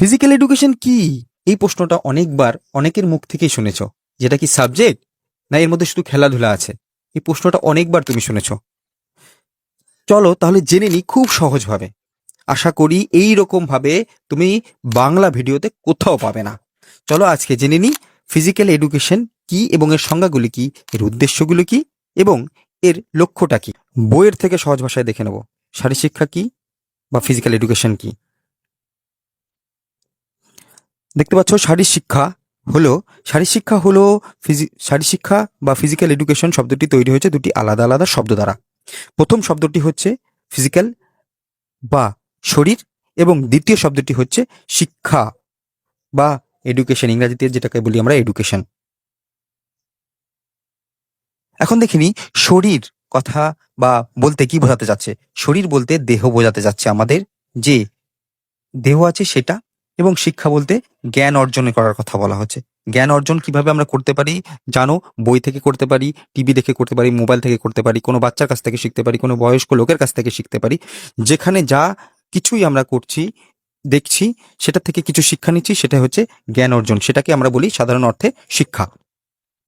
Physical education কি? এই প্রশ্নটা অনেকবার অনেকের মুখ থেকেই শুনেছ। যেটা কি সাবজেক্ট, না এর মধ্যে শুধু খেলাধুলা আছে? এই প্রশ্নটা অনেকবার তুমি শুনেছ। চলো তাহলে জেনে নিই খুব সহজভাবে। আশা করি এই রকম ভাবে তুমি বাংলা ভিডিওতে কোথাও পাবে না। চলো আজকে জেনে নিই ফিজিক্যাল এডুকেশন কি এবং এর সংজ্ঞাগুলি কি, এর উদ্দেশ্যগুলো কি এবং এর লক্ষ্যটা কি। বইয়ের থেকে সহজ ভাষায় দেখে নেব শারীরশিক্ষা কি বা ফিজিক্যাল এডুকেশন কি। দেখতে পাচ্ছ শারীরশিক্ষা বা ফিজিক্যাল এডুকেশন শব্দটি তৈরি হয়েছে দুটি আলাদা আলাদা শব্দ দ্বারা। প্রথম শব্দটি হচ্ছে ফিজিক্যাল বা শরীর এবং দ্বিতীয় শব্দটি হচ্ছে শিক্ষা বা এডুকেশন, ইংরেজিতে যেটাকে বলি আমরা এডুকেশন। এখন দেখিনি শরীর কথা বা বলতে কি বোঝাতে যাচ্ছে। শরীর বলতে দেহ বোঝাতে যাচ্ছে, আমাদের যে দেহ আছে সেটা। এবং শিক্ষা বলতে জ্ঞান অর্জন করার কথা বলা হচ্ছে। জ্ঞান অর্জন কিভাবে আমরা করতে পারি জানো? বই থেকে করতে পারি, টিভি দেখে করতে পারি, মোবাইল থেকে করতে পারি, কোনো বাচ্চার কাছ থেকে শিখতে পারি, কোনো বয়স্ক লোকের কাছ থেকে শিখতে পারি। যেখানে যা কিছুই আমরা করছি, দেখছি, সেটা থেকে কিছু শিক্ষা নিচ্ছি, সেটা হচ্ছে জ্ঞান অর্জন। সেটাকে আমরা বলি সাধারণ অর্থে শিক্ষা।